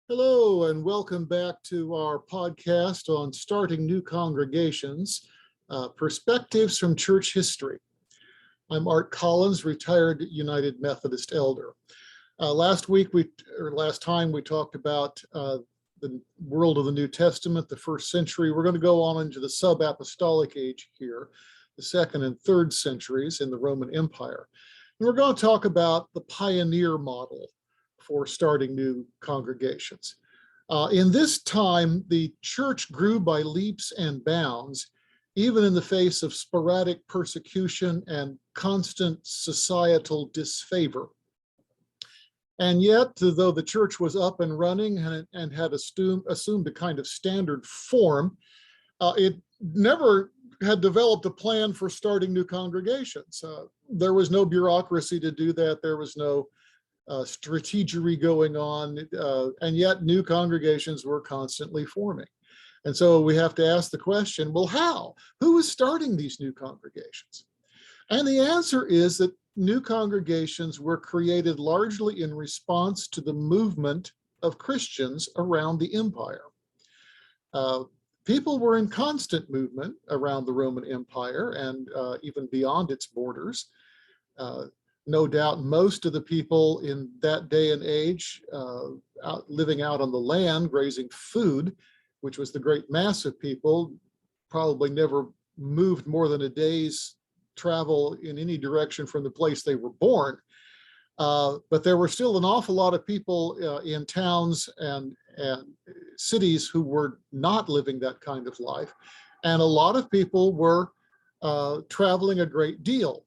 Hello, and welcome back to our podcast on starting new congregations, perspectives from church history. I'm Art Collins, retired United Methodist elder. Last time we talked about the world of the New Testament, the first century. We're going to go on into the sub-apostolic age here, the second and third centuries in the Roman Empire. And we're going to talk about the pioneer model for starting new congregations. In this time, the church grew by leaps and bounds, even in the face of sporadic persecution and constant societal disfavor. And yet, though the church was up and running and had assumed a kind of standard form, it never had developed a plan for starting new congregations. There was no bureaucracy to do that. There was no strategery going on, and yet new congregations were constantly forming. And so we have to ask the question, well, how? Who is starting these new congregations? And the answer is that new congregations were created largely in response to the movement of Christians around the empire. People were in constant movement around the Roman Empire and even beyond its borders. No doubt most of the people in that day and age living out on the land, grazing food, which was the great mass of people, probably never moved more than a day's travel in any direction from the place they were born. But there were still an awful lot of people in towns and cities who were not living that kind of life. And a lot of people were traveling a great deal.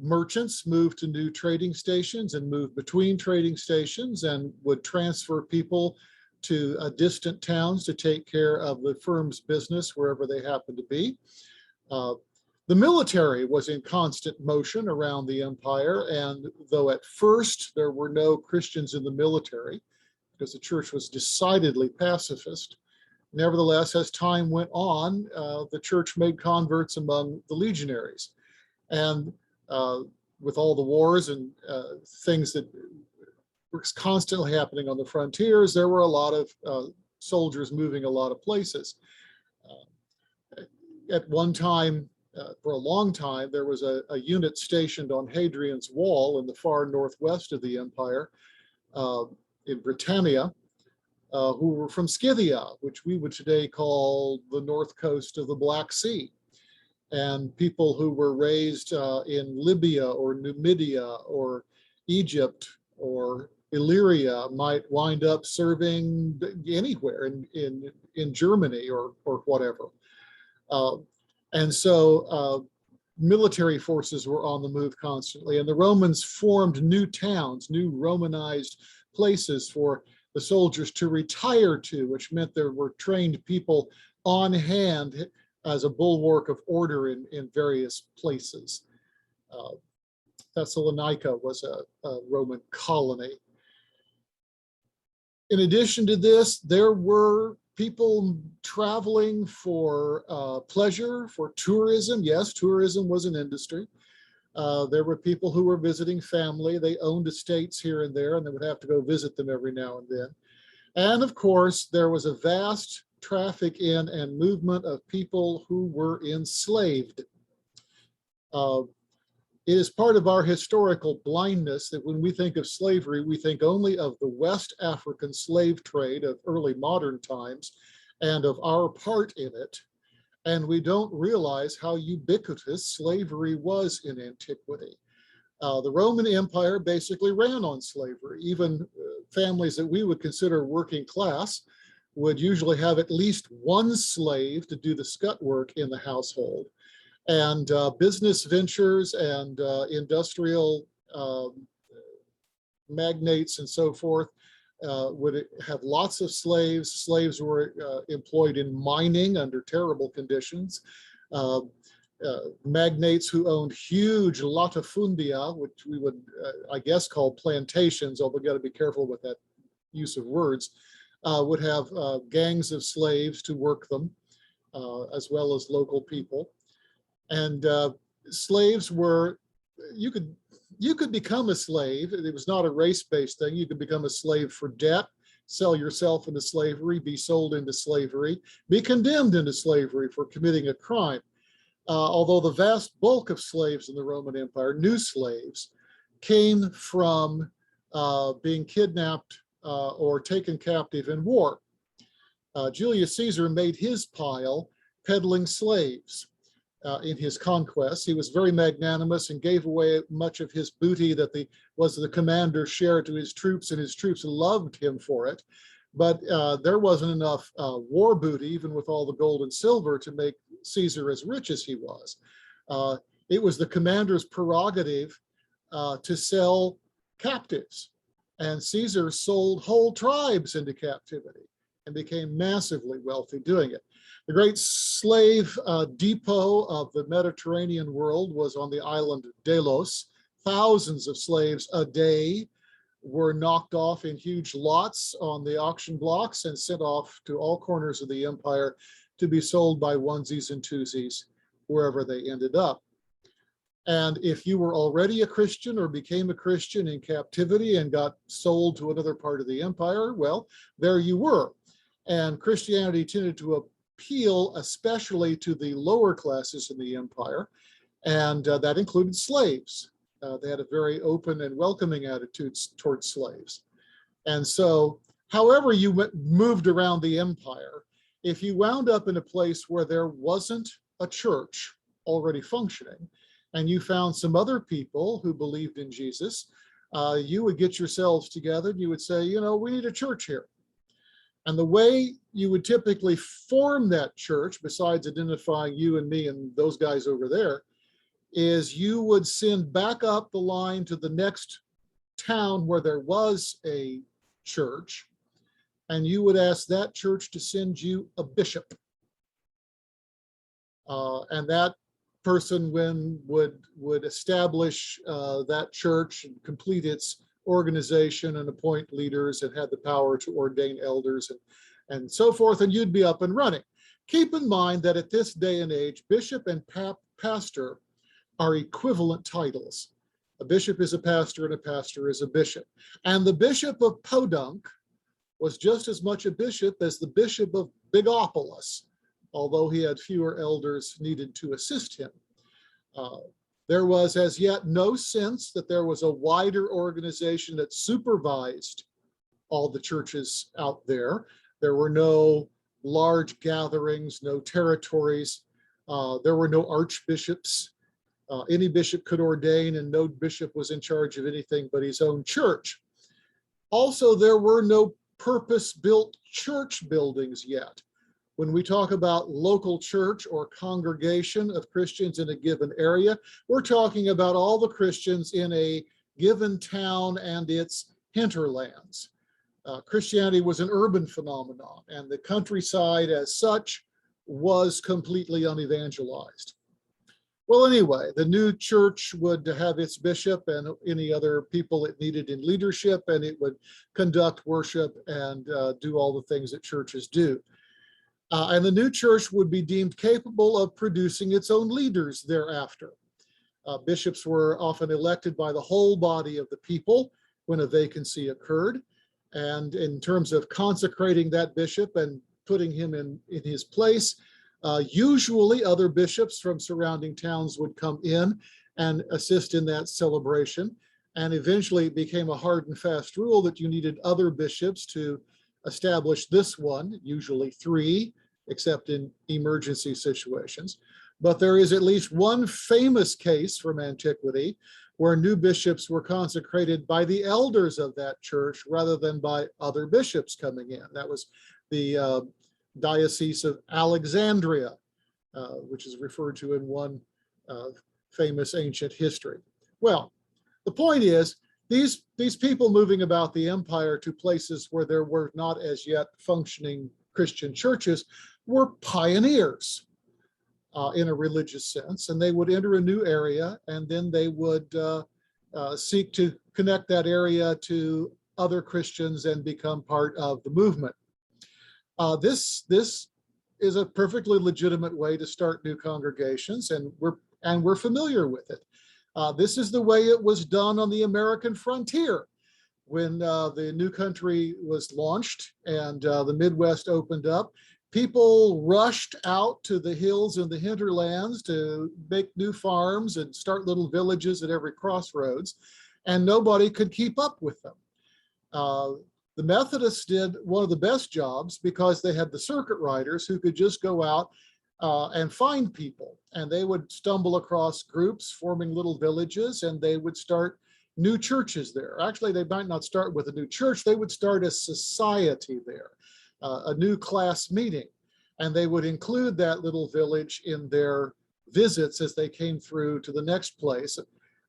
Merchants moved to new trading stations and moved between trading stations and would transfer people to distant towns to take care of the firm's business wherever they happened to be. The military was in constant motion around the empire, and though at first there were no Christians in the military, because the church was decidedly pacifist, nevertheless, as time went on, the church made converts among the legionaries. And with all the wars and things that were constantly happening on the frontiers, there were a lot of soldiers moving a lot of places. At one time, for a long time, there was a unit stationed on Hadrian's Wall in the far northwest of the empire in Britannia, who were from Scythia, which we would today call the north coast of the Black Sea. And people who were raised in Libya or Numidia or Egypt or Illyria might wind up serving anywhere in Germany or whatever. And so military forces were on the move constantly, and the Romans formed new towns, new Romanized places for the soldiers to retire to, which meant there were trained people on hand as a bulwark of order in various places. Thessalonica was a Roman colony. In addition to this, there were people traveling for pleasure, for tourism. Yes, tourism was an industry. There were people who were visiting family. They owned estates here and there, and they would have to go visit them every now and then. And of course, there was a vast traffic in and movement of people who were enslaved. It is part of our historical blindness that when we think of slavery, we think only of the West African slave trade of early modern times and of our part in it. And we don't realize how ubiquitous slavery was in antiquity. The Roman Empire basically ran on slavery. Even families that we would consider working class would usually have at least one slave to do the scut work in the household. And business ventures and industrial magnates and so forth would have lots of slaves. Slaves were employed in mining under terrible conditions. Magnates who owned huge latifundia, which we would, I guess, call plantations, although we've got to be careful with that use of words, would have gangs of slaves to work them, as well as local people. And slaves were, you could become a slave. It was not a race-based thing. You could become a slave for debt. sell yourself into slavery, be sold into slavery, be condemned into slavery for committing a crime. Although the vast bulk of slaves in the Roman Empire, new slaves, came from being kidnapped or taken captive in war. Julius Caesar made his pile peddling slaves in his conquests. He was very magnanimous and gave away much of his booty that was the commander's share to his troops, and his troops loved him for it. But there wasn't enough war booty, even with all the gold and silver, to make Caesar as rich as he was. It was the commander's prerogative to sell captives. And Caesar sold whole tribes into captivity and became massively wealthy doing it. The great slave depot of the Mediterranean world was on the island of Delos. Thousands of slaves a day were knocked off in huge lots on the auction blocks and sent off to all corners of the empire to be sold by onesies and twosies wherever they ended up. And if you were already a Christian or became a Christian in captivity and got sold to another part of the empire, well, there you were. And Christianity tended to appeal especially to the lower classes in the empire, and that included slaves. They had a very open and welcoming attitude towards slaves. And so, however you moved around the empire, if you wound up in a place where there wasn't a church already functioning, and you found some other people who believed in Jesus, you would get yourselves together and you would say, you know, we need a church here. And the way you would typically form that church, besides identifying you and me and those guys over there, is you would send back up the line to the next town where there was a church, and you would ask that church to send you a bishop. And that person would establish that church and complete its organization and appoint leaders and had the power to ordain elders and so forth, and you'd be up and running. Keep in mind that at this day and age, bishop and pastor are equivalent titles. A bishop is a pastor and a pastor is a bishop. And the Bishop of Podunk was just as much a bishop as the Bishop of Bigopolis, although he had fewer elders needed to assist him. There was as yet no sense that there was a wider organization that supervised all the churches out there. There were no large gatherings, no territories. There were no archbishops. Any bishop could ordain, and no bishop was in charge of anything but his own church. Also, there were no purpose-built church buildings yet. When we talk about local church or congregation of Christians in a given area, we're talking about all the Christians in a given town and its hinterlands. Christianity was an urban phenomenon, and the countryside as such was completely unevangelized. Well, anyway, the new church would have its bishop and any other people it needed in leadership, and it would conduct worship and do all the things that churches do. And the new church would be deemed capable of producing its own leaders thereafter. Bishops were often elected by the whole body of the people when a vacancy occurred. And in terms of consecrating that bishop and putting him in his place, usually other bishops from surrounding towns would come in and assist in that celebration. And eventually it became a hard and fast rule that you needed other bishops to establish this one, usually 3, except in emergency situations. But there is at least one famous case from antiquity where new bishops were consecrated by the elders of that church rather than by other bishops coming in. That was the Diocese of Alexandria, which is referred to in one famous ancient history. Well, the point is, these people moving about the empire to places where there were not as yet functioning Christian churches were pioneers in a religious sense, and they would enter a new area, and then they would seek to connect that area to other Christians and become part of the movement. This is a perfectly legitimate way to start new congregations, and we're familiar with it. This is the way it was done on the American frontier. when the new country was launched and the Midwest opened up, people rushed out to the hills and the hinterlands to make new farms and start little villages at every crossroads, and nobody could keep up with them. The Methodists did one of the best jobs because they had the circuit riders who could just go out and find people, and they would stumble across groups forming little villages, and they would start new churches there. Actually, they might not start with a new church, they would start a society there, a new class meeting, and they would include that little village in their visits as they came through to the next place.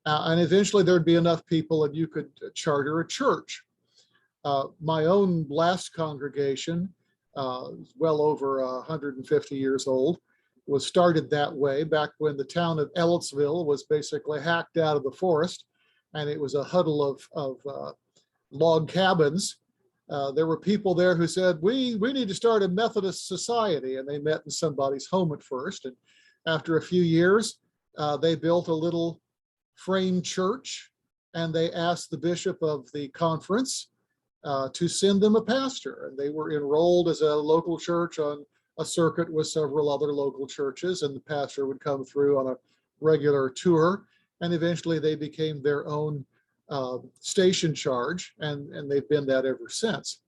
And eventually there'd be enough people and you could charter a church. My own last congregation, well over 150 years old, was started that way back when the town of Ellettsville was basically hacked out of the forest, and it was a huddle of log cabins. There were people there who said, we need to start a Methodist society, and they met in somebody's home at first. And after a few years, they built a little frame church, and they asked the bishop of the conference to send them a pastor. And they were enrolled as a local church on a circuit with several other local churches, and the pastor would come through on a regular tour. And eventually they became their own station charge, and they've been that ever since.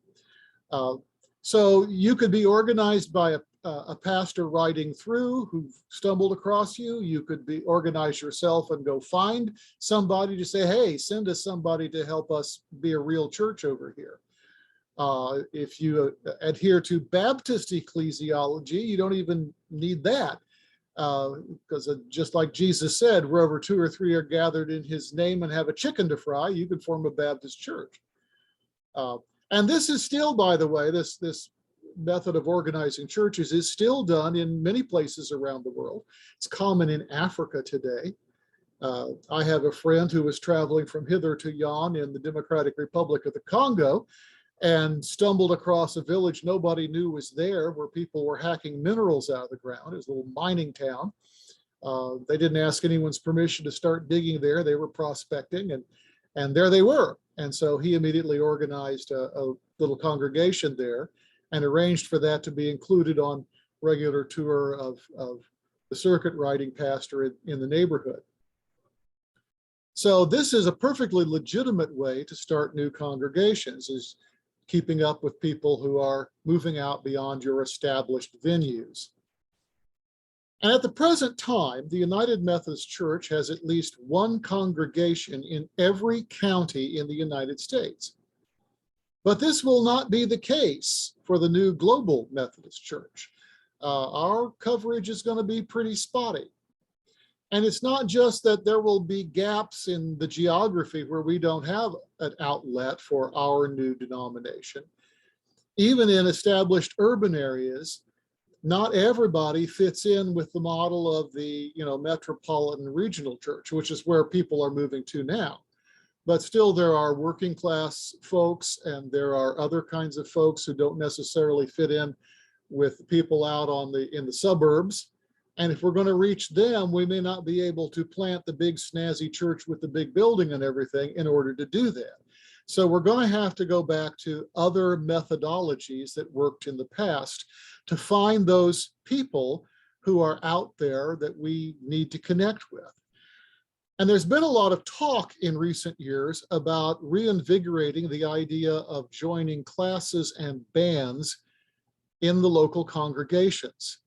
So you could be organized by a pastor riding through who stumbled across you. You could be organized yourself and go find somebody to say, hey, send us somebody to help us be a real church over here. If you adhere to Baptist ecclesiology, you don't even need that. Because just like Jesus said, wherever 2 or 3 are gathered in his name and have a chicken to fry, you could form a Baptist church. And this is still, by the way, this method of organizing churches is still done in many places around the world. It's common in Africa today. I have a friend who was traveling from hither to yon in the Democratic Republic of the Congo and stumbled across a village nobody knew was there, where people were hacking minerals out of the ground. It was a little mining town. They didn't ask anyone's permission to start digging there. They were prospecting, and there they were. And so he immediately organized a little congregation there and arranged for that to be included on regular tour of the circuit riding pastor in the neighborhood. So this is a perfectly legitimate way to start new congregations, is keeping up with people who are moving out beyond your established venues. And at the present time, the United Methodist Church has at least one congregation in every county in the United States. But this will not be the case for the new Global Methodist Church. Our coverage is going to be pretty spotty. And it's not just that there will be gaps in the geography where we don't have an outlet for our new denomination. Even in established urban areas, not everybody fits in with the model of the metropolitan regional church, which is where people are moving to now. But still, there are working class folks, and there are other kinds of folks who don't necessarily fit in with people out in the suburbs. And if we're going to reach them, we may not be able to plant the big snazzy church with the big building and everything in order to do that. So we're going to have to go back to other methodologies that worked in the past to find those people who are out there that we need to connect with. And there's been a lot of talk in recent years about reinvigorating the idea of joining classes and bands in the local congregations.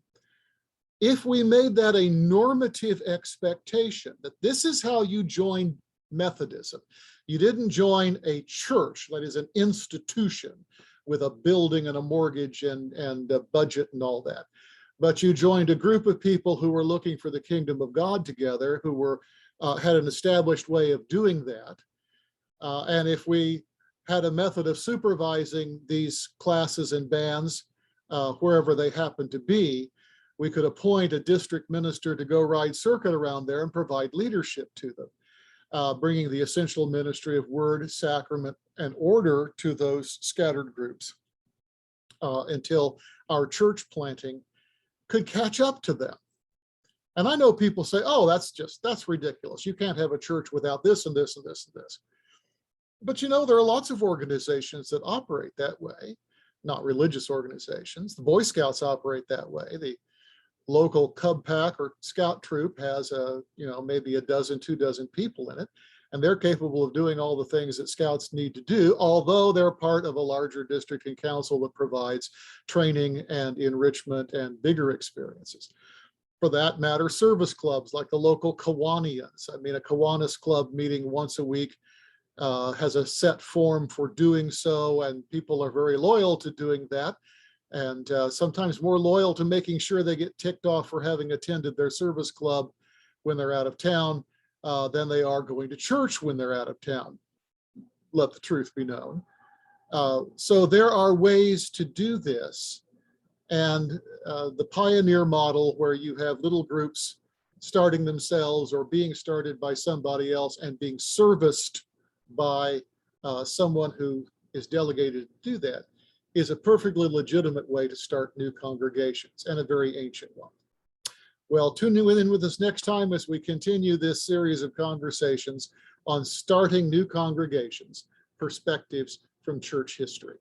If we made that a normative expectation, that this is how you join Methodism. You didn't join a church, that is an institution with a building and a mortgage and a budget and all that. But you joined a group of people who were looking for the kingdom of God together, who were had an established way of doing that. And if we had a method of supervising these classes and bands wherever they happen to be, we could appoint a district minister to go ride circuit around there and provide leadership to them, bringing the essential ministry of word, sacrament, and order to those scattered groups until our church planting could catch up to them. And I know people say, oh, that's ridiculous. You can't have a church without this and this and this and this. But you know, there are lots of organizations that operate that way, not religious organizations. The Boy Scouts operate that way. The local Cub Pack or Scout troop has maybe a dozen, 2 dozen people in it, and they're capable of doing all the things that Scouts need to do, although they're part of a larger district and council that provides training and enrichment and bigger experiences. For that matter, service clubs like the local Kiwanians. I mean, a Kiwanis club meeting once a week has a set form for doing so, and people are very loyal to doing that, and sometimes more loyal to making sure they get ticked off for having attended their service club when they're out of town than they are going to church when they're out of town. Let the truth be known. So there are ways to do this, and the pioneer model, where you have little groups starting themselves or being started by somebody else and being serviced by someone who is delegated to do that, is a perfectly legitimate way to start new congregations, and a very ancient one. Well, tune in with us next time as we continue this series of conversations on starting new congregations, perspectives from church history.